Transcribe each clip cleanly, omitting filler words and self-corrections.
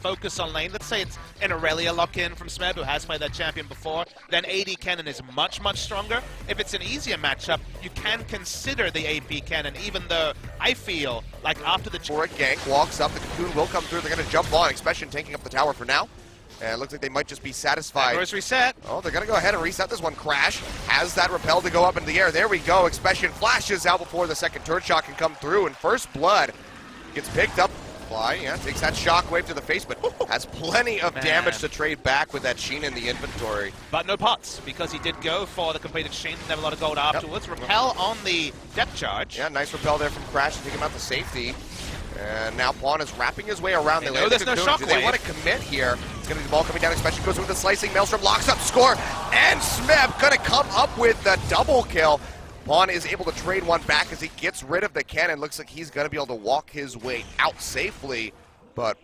focus on lane. Let's say it's an Aurelia lock-in from Smeb, who has played that champion before. Then AD Kennen is much, much stronger. If it's an easier matchup, you can consider the AP Kennen, even though I feel like after the... For a gank, walks up, the Cocoon will come through. They're going to jump on, Expression taking up the tower for now. And it looks like they might just be satisfied. First reset. Oh, they're going to go ahead and reset this one. Crash has that repel to go up into the air. There we go. Expression flashes out before the second turret shot can come through. And First Blood gets picked up. Fly, yeah, takes that shockwave to the face, but has plenty of damage to trade back with that Sheen in the inventory. But no pots, because he did go for the completed Sheen, never a lot of gold afterwards. Repel on the depth charge. Yeah, nice repel there from Crash to take him out to safety. And now Pawn is wrapping his way around the lane. There's no shockwave. Do they want to commit here? It's going to be the ball coming down. Expression goes with the slicing. Maelstrom locks up score. And Smeb going to come up with the double kill. Pawn is able to trade one back as he gets rid of the cannon. Looks like he's going to be able to walk his way out safely. But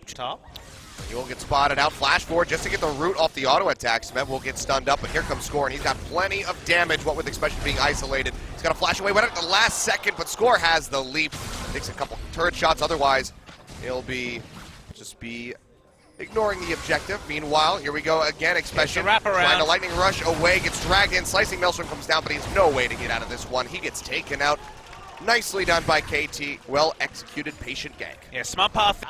he will get spotted out. Flash forward just to get the root off the auto attack. Smeb will get stunned up, but here comes Score, and he's got plenty of damage, what with Expression being isolated. He's got to flash away right at the last second, but Score has the leap. Takes a couple turret shots, otherwise he'll just be ignoring the objective. Meanwhile, here we go again. Expression trying to lightning rush away, gets dragged in. Slicing Maelstrom comes down, but he has no way to get out of this one. He gets taken out. Nicely done by KT. Well executed, patient gank. Yeah, smart path.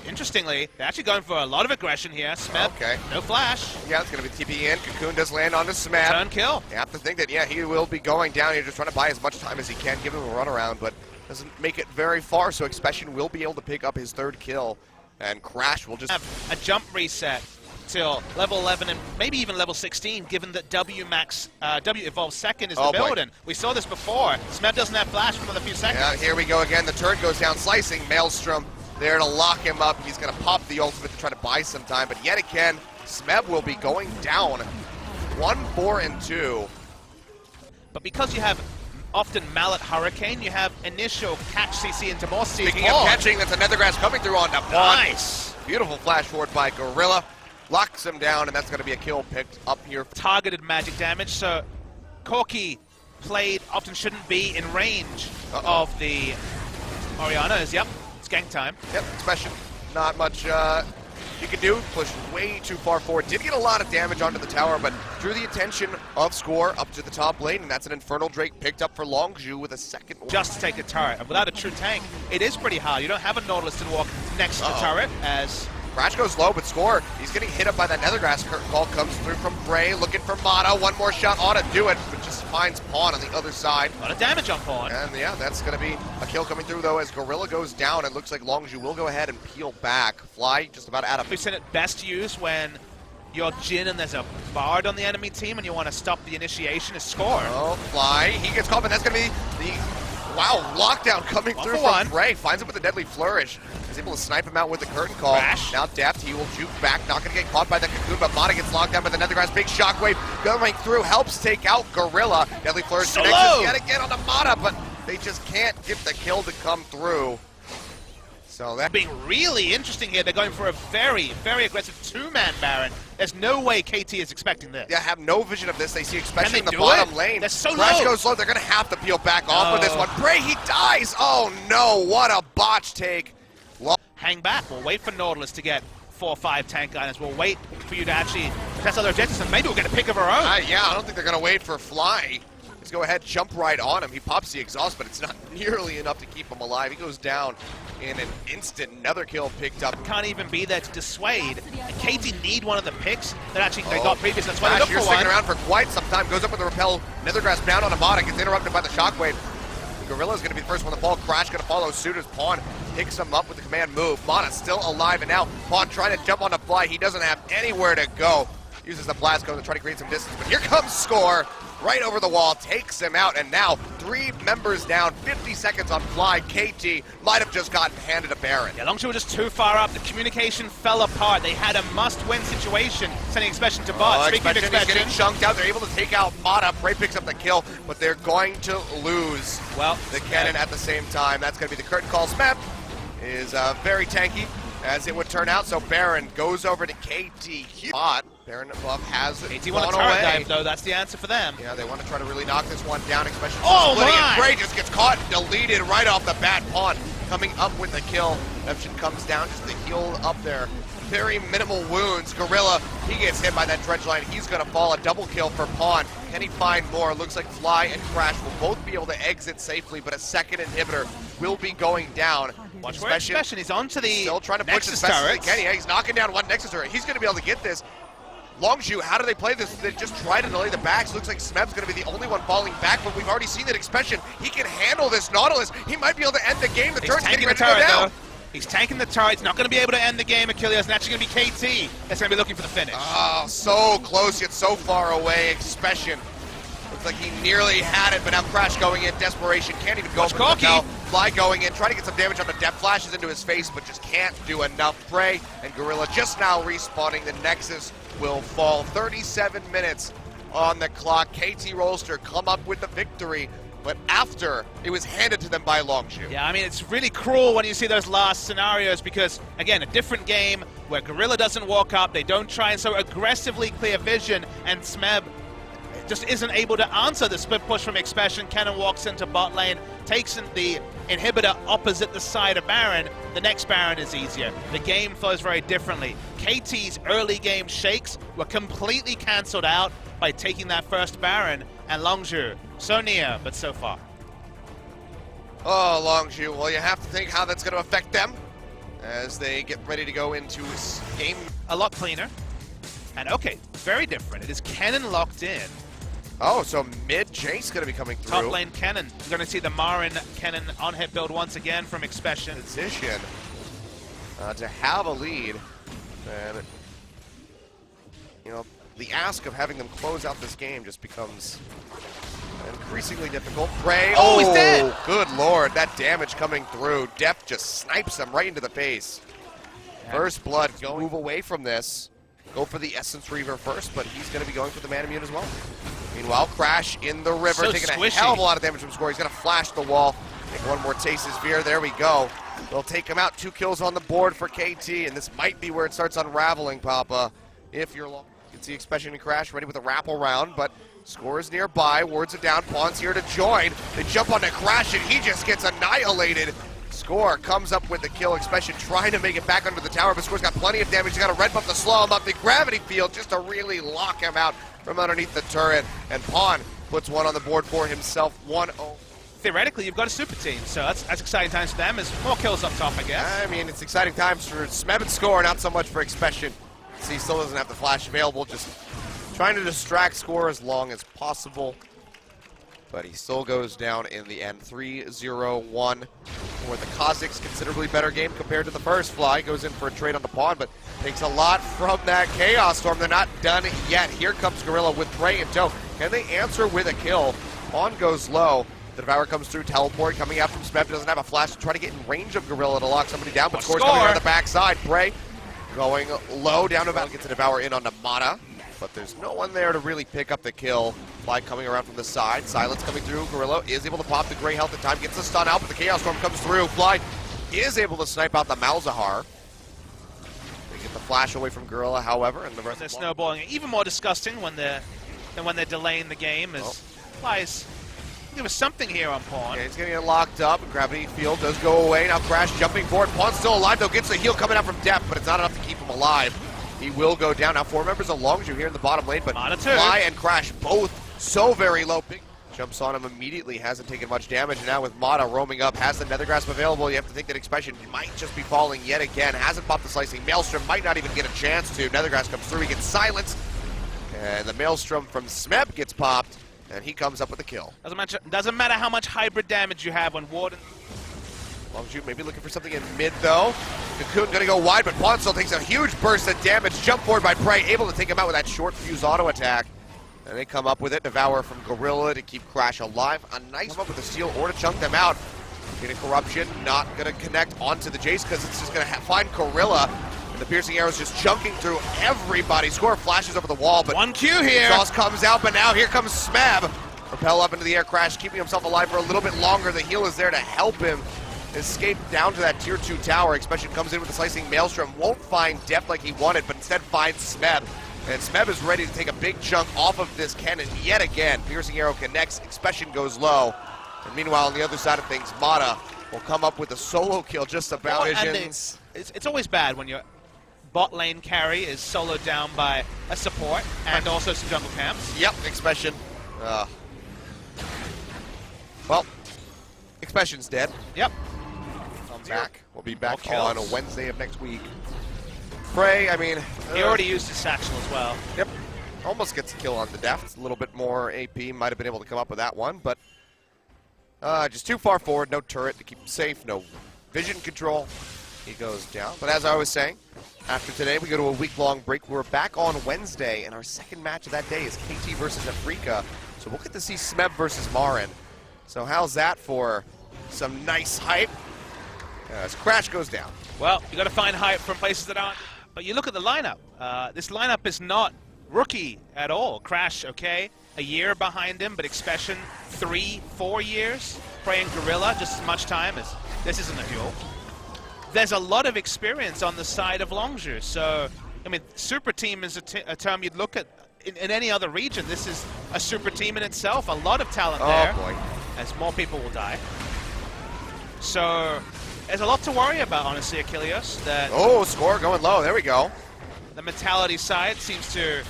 Interestingly, they're actually going for a lot of aggression here. Smeb, no flash. Yeah, it's going to be TP in. Cocoon does land onto Smeb. Turn kill. You have to think that, yeah, he will be going down here, just trying to buy as much time as he can, give him a runaround, but doesn't make it very far, so Expression will be able to pick up his third kill, and Crash will just have a jump reset till level 11 and maybe even level 16, given that W evolves second is the build, and we saw this before. Smeb doesn't have flash for another few seconds. Yeah, here we go again. The turret goes down, slicing Maelstrom there to lock him up. He's going to pop the ultimate to try to buy some time, but yet again, Smeb will be going down 1-4-2. But because you have often Mallet Hurricane, you have initial catch CC into more CC. Speaking of catching, that's a Nethergrass coming through on the Pawn. Nice. Beautiful flash forward by Gorilla. Locks him down, and that's going to be a kill picked up here. Targeted magic damage, so Corki played often shouldn't be in range of the Oriannas. Yep, it's gank time. Yep, Expression, not much you can do. Pushed way too far forward. Did get a lot of damage onto the tower, but drew the attention of Score up to the top lane, and that's an Infernal Drake picked up for Longzhu with a second. Just to take a turret, and without a true tank, it is pretty hard. You don't have a Nautilus to walk next to the turret, as Crash goes low, but Score, he's getting hit up by that Nethergrass. Curtain call comes through from Bray, looking for Mata. One more shot ought to do it, but just finds Pawn on the other side. A lot of damage on Pawn. And yeah, that's going to be a kill coming through, though, as Gorilla goes down. It looks like Longzhu will go ahead and peel back. Fly just about out of... We've seen it best used when you're Jhin and there's a Bard on the enemy team and you want to stop the initiation is Score. Oh, Fly, he gets caught, and that's going to be the... Wow, lockdown coming through from Bray. Finds him with a deadly flourish. He's able to snipe him out with the curtain call. Crash. Now deft, he will juke back. Not going to get caught by the Cocoon, but Mata gets locked down by the Nethergrass. Big shockwave going through. Helps take out Gorilla. Deadly flourish connects yet again on the Mata, but they just can't get the kill to come through. So that's being really interesting here. They're going for a very, very aggressive two-man Baron. There's no way KT is expecting this. Yeah, have no vision of this. They see Expression in the bottom lane. They're so Crash low. goes low. They're going to have to peel back off with this one. Bray, he dies. Oh, no. What a botch take. Hang back. We'll wait for Nautilus to get 4 or 5 tank gunners. We'll wait for you to actually test other objectives, and maybe we'll get a pick of our own. Yeah, I don't think they're going to wait for Fly. Just go ahead, jump right on him. He pops the exhaust, but it's not nearly enough to keep him alive. He goes down in an instant. Another kill picked up. Can't even be there to dissuade. And KT need one of the picks that actually they got previously. That's why they look for one. Sticking around for quite some time. Goes up with the repel. Nethergrass down on Amada. Gets interrupted by the shockwave. Gorilla's going to be the first one to fall. Crash going to follow suit as Pawn picks him up with the command move. Mata still alive, and now Pawn trying to jump on the Fly. He doesn't have anywhere to go. Uses the blast cone to try to create some distance, but here comes Score. Right over the wall, takes him out, and now 3 members down, 50 seconds on Fly. KT might have just gotten handed a Baron. Yeah, Longzhu were just too far up. The communication fell apart. They had a must-win situation, sending Expression to bot. Speaking of Expression, he's getting chunked out. They're able to take out Mata. Bray picks up the kill, but they're going to lose the cannon at the same time. That's going to be the curtain call. Smeb is very tanky, as it would turn out, so Baron goes over to KT. Bot. Baron above has KT want a turret dive, though. That's the answer for them. Yeah, they want to try to really knock this one down, especially Bray just gets caught and deleted right off the bat. Pawn coming up with the kill. Redemption comes down just to heal up there very minimal wounds. Gorilla, he gets hit by that dredge line. He's going to fall. A double kill for Pawn. Can he find more? Looks like Fly and Crash will both be able to exit safely, but a second inhibitor will be going down. Watch where Expression is onto the still trying to push Nexus as fast as he turrets. can. Yeah, he's knocking down one Nexus turret. He's going to be able to get this. Longzhu, how do they play this? They just try to delay the backs. Looks like Smeb's going to be the only one falling back, but we've already seen that Expression. He can handle this Nautilus. He might be able to end the game. The turret's getting ready to go down. He's tanking the turret. He's not going to be able to end the game. Achilles, and actually going to be KT that's going to be looking for the finish. Oh, so close yet so far away. Expression. Looks like he nearly had it, but now Crash going in. Desperation. Can't even go for the bell. Fly going in. Trying to get some damage on the depth. Flashes into his face, but just can't do enough. Prey and Gorilla just now respawning. The Nexus will fall. 37 minutes on the clock. KT Rolster come up with the victory, but after it was handed to them by Longzhu. Yeah, I mean, it's really cruel when you see those last scenarios because, again, a different game where Gorilla doesn't walk up, they don't try and so aggressively clear vision, and Smeb just isn't able to answer the split push from Expression. Cannon walks into bot lane, takes in the inhibitor opposite the side of Baron. The next Baron is easier. The game flows very differently. KT's early game shakes were completely cancelled out by taking that first Baron, and Longzhu, so near, but so far. Oh, Longzhu, well, you have to think how that's going to affect them as they get ready to go into this game. A lot cleaner. And okay, very different. It is Cannon locked in. Oh, so mid Jace going to be coming through. Top lane Cannon. You're going to see the Marin Cannon on-hit build once again from Expression. Position to have a lead. And, you know, the ask of having them close out this game just becomes increasingly difficult. Prey. Oh, he's dead! Good lord, that damage coming through. Depth just snipes him right into the face. First blood, move away from this. Go for the Essence Reaver first, but he's going to be going for the Man Immune as well. Meanwhile, Crash in the river, so taking squishy. a hell of a lot of damage from Score. He's going to flash the wall. Take one more taste as Veer. There we go. They'll take him out. 2 kills on the board for KT, and this might be where it starts unraveling, Papa. If you're long. You can see Expression and Crash ready with a wrap around, but Score is nearby. Wards it down. Pawn's here to join. They jump onto Crash, and he just gets annihilated. Score comes up with the kill. Expression trying to make it back under the tower, but Score's got plenty of damage. He's got a red buff to slow him up. The gravity field just to really lock him out from underneath the turret. And Pawn puts one on the board for himself. 1-0. Theoretically, you've got a super team, so that's exciting times for them. As more kills up top, I guess. I mean, it's exciting times for Smeb and Score, not so much for Expression. See, he still doesn't have the flash available, just trying to distract Score as long as possible. But he still goes down in the end. 3-0-1 for the Kazakhs. Considerably better game compared to the first. Fly goes in for a trade on the Pawn, but takes a lot from that Chaos Storm. They're not done yet. Here comes Gorilla with Prey in tow. Can they answer with a kill? Pawn goes low. The Devour comes through, teleport coming out from Smeb. Doesn't have a flash to try to get in range of Gorilla to lock somebody down, but Score's coming on the backside. Prey going low down to Devour. Gets the Devour in onto Mata, but there's no one there to really pick up the kill. Fly coming around from the side. Silence coming through. Gorilla is able to pop the Grey Health in time. Gets the stun out, but the Chaos Storm comes through. Fly is able to snipe out the Malzahar. They get the flash away from Gorilla, however, and the rest they're snowballing. Even more disgusting when they're delaying the game as Fly's. There was something here on Pawn. Yeah, he's going to get locked up. Gravity field does go away. Now Crash jumping forward. Pawn's still alive, though. Gets the heal coming out from depth, but it's not enough to keep him alive. He will go down. Now 4 members of Longzhu here in the bottom lane, but Fly and Crash both so very low. Big jumps on him immediately. Hasn't taken much damage. And now with Mata roaming up, has the Nether Grasp available. You have to think that Expression might just be falling yet again. Hasn't popped the Slicing. Maelstrom might not even get a chance to. Nether Grasp comes through. He gets silenced. And the Maelstrom from Smeb gets popped. And he comes up with a kill. Doesn't matter how much hybrid damage you have when Warden. Longzhu maybe looking for something in mid though. Cocoon gonna go wide, but Pawn still takes a huge burst of damage. Jump forward by Prey, able to take him out with that short fuse auto attack. And they come up with it. Devour from Gorilla to keep Crash alive. A nice come up with a steal or to chunk them out. Getting Corruption, not gonna connect onto the Jace because it's just gonna find Gorilla. And the piercing arrow's just chunking through everybody. Score flashes over the wall, but 1Q here. Exhaust comes out, but now here comes Smeb. Propel up into the air, Crash keeping himself alive for a little bit longer. The heal is there to help him escape down to that tier 2 tower. Expression comes in with the Slicing Maelstrom. Won't find depth like he wanted, but instead finds Smeb. And Smeb is ready to take a big chunk off of this cannon yet again. Piercing arrow connects, Expression goes low. And meanwhile, on the other side of things, Mata will come up with a solo kill just about. It's always bad when you're bot lane carry is soloed down by a support and also some jungle camps. Yep, Expression. Well, Expression's dead. Yep. I'm back. We'll be back More on a kills. Wednesday of next week. Prey, I mean... He already used his satchel as well. Yep. Almost gets a kill on the deft. A little bit more AP. Might have been able to come up with that one, but... just too far forward. No turret to keep him safe. No vision control. He goes down. But as I was saying, after today, we go to a week-long break. We're back on Wednesday, and our second match of that day is KT versus Afrika. So we'll get to see Smeb versus Marin. So how's that for some nice hype? As Crash goes down. Well, you got to find hype from places that aren't. But you look at the lineup. This lineup is not rookie at all. Crash, okay, a year behind him, but Expression 3-4 years. Prey and Gorilla just as much time as this isn't a duel. There's a lot of experience on the side of Longzhu. So, I mean, super team is a term you'd look at in any other region. This is a super team in itself. A lot of talent there. Oh boy. As more people will die. So there's a lot to worry about, honestly, Achilles. That Oh, score going low. There we go. the mentality side seems to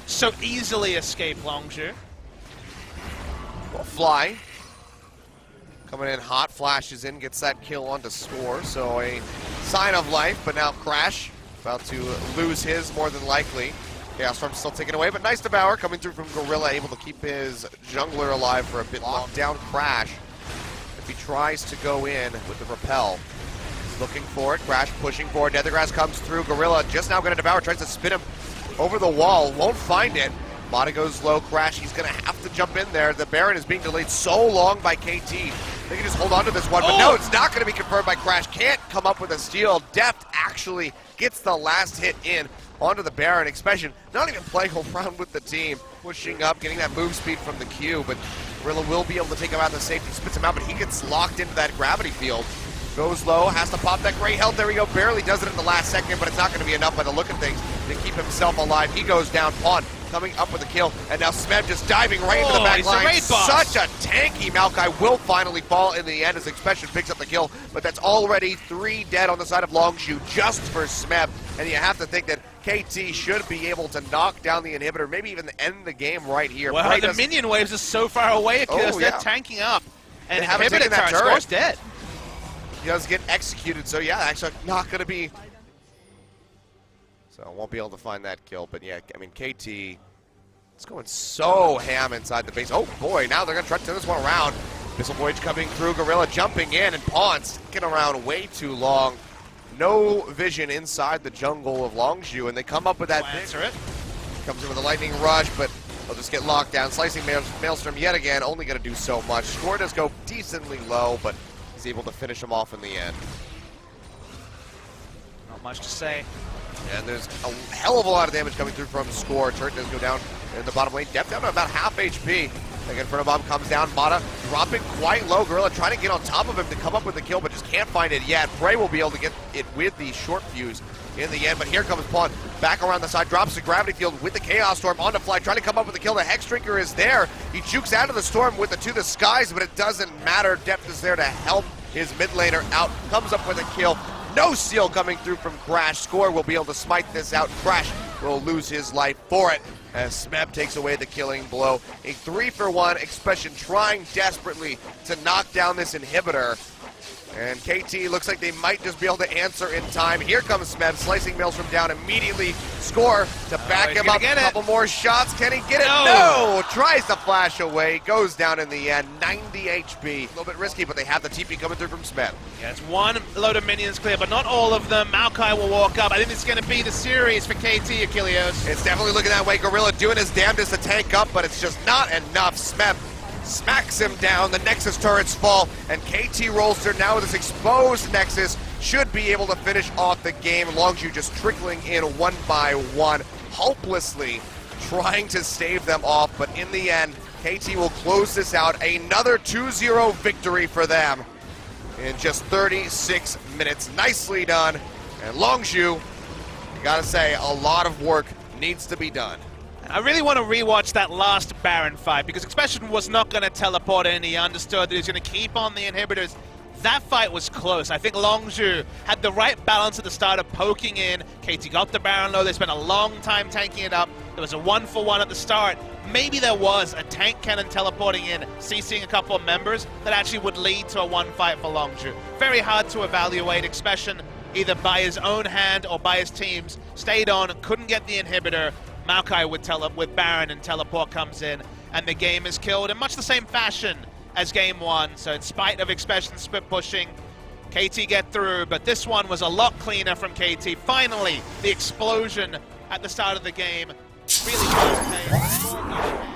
so easily escape Longzhu. Well, Fly coming in hot, flashes in, gets that kill on to score. So a sign of life, but now Crash about to lose his more than likely. Chaos Storm still taken away, but nice devour coming through from Gorilla, able to keep his jungler alive for a bit. Locked down Crash. If he tries to go in with the repel, he's looking for it. Crash pushing forward. Nethergrass comes through. Gorilla just now going to devour, tries to spin him over the wall, won't find it. Mata goes low. Crash, he's going to have to jump in there. The Baron is being delayed so long by KT. They can just hold on to this one, but no, it's not going to be confirmed by Crash. Can't come up with a steal. Deft actually gets the last hit in onto the Baron. Expression not even playing around with the team. Pushing up, getting that move speed from the Q, but Gorilla will be able to take him out of the safety, spits him out, but he gets locked into that gravity field. Goes low, has to pop that great health. There we go, barely does it in the last second, but it's not going to be enough by the look of things to keep himself alive. He goes down, Pawn coming up with a kill, and now Smeb just diving right into the back line. Such a tanky Maokai will finally fall in the end as Expression picks up the kill, but that's already 3 dead on the side of Longzhu just for Smeb, and you have to think that KT should be able to knock down the inhibitor, maybe even end the game right here. Well, the minion waves are so far away, Achilles. They're tanking up, and inhibitor turret score's dead. He does get executed, so yeah, actually not going to be... So won't be able to find that kill, but yeah, I mean, KT is going so ham inside the base. Oh boy, now they're going to try to turn this one around. Missile Voyage coming through, Gorilla jumping in, and Pawn sticking around way too long. No vision inside the jungle of Longzhu, and they come up with that answer it. Comes in with a lightning rush, but they'll just get locked down. Slicing Maelstrom yet again, only going to do so much. Score does go decently low, but he's able to finish him off in the end. Not much to say. And there's a hell of a lot of damage coming through from Score. Turret does go down in the bottom lane. Depth down to about half HP. Second Inferno Bomb comes down. Mata dropping quite low. Gorilla trying to get on top of him to come up with the kill, but just can't find it yet. Prey will be able to get it with the short fuse in the end, but here comes Pawn back around the side, drops the gravity field with the Chaos Storm on the fly, trying to come up with the kill. The Hex Drinker is there. He jukes out of the storm with the To the Skies, but it doesn't matter. Depth is there to help his mid laner out. Comes up with a kill. No seal coming through from Crash. Score will be able to smite this out. Crash will lose his life for it as Smeb takes away the killing blow. A 3-for-1 Expression trying desperately to knock down this inhibitor. And KT looks like they might just be able to answer in time. Here comes Smeb, slicing Maelstrom down immediately. Score to back him up. A couple more shots. Can he get it? No! Tries to flash away. Goes down in the end. 90 HP. A little bit risky, but they have the TP coming through from Smeb. Yeah, it's one load of minions clear, but not all of them. Maokai will walk up. I think it's going to be the series for KT, Achilles. It's definitely looking that way. Gorilla doing his damnedest to tank up, but it's just not enough. Smeb smacks him down, the Nexus turrets fall, and KT Rolster now with this exposed Nexus should be able to finish off the game. Longzhu just trickling in one by one, hopelessly trying to stave them off, but in the end, KT will close this out. Another 2-0 victory for them in just 36 minutes. Nicely done, and Longzhu, I gotta say, a lot of work needs to be done. I really want to rewatch that last Baron fight because Expression was not going to teleport in. He understood that he was going to keep on the inhibitors that fight was close. I think Longzhu had the right balance at the start of poking in. KT got the Baron low. They spent a long time tanking it up. There was a 1-for-1 at the start. Maybe there was a tank cannon teleporting in, CCing a couple of members that actually would lead to a one fight for Longzhu. Very hard to evaluate. Expression, either by his own hand or by his team's, stayed on, couldn't get the inhibitor. Maokai with Baron, and teleport comes in, and the game is killed in much the same fashion as game one. So in spite of Expression split pushing, KT get through, but this one was a lot cleaner from KT. Finally, the explosion at the start of the game. Really fast pace.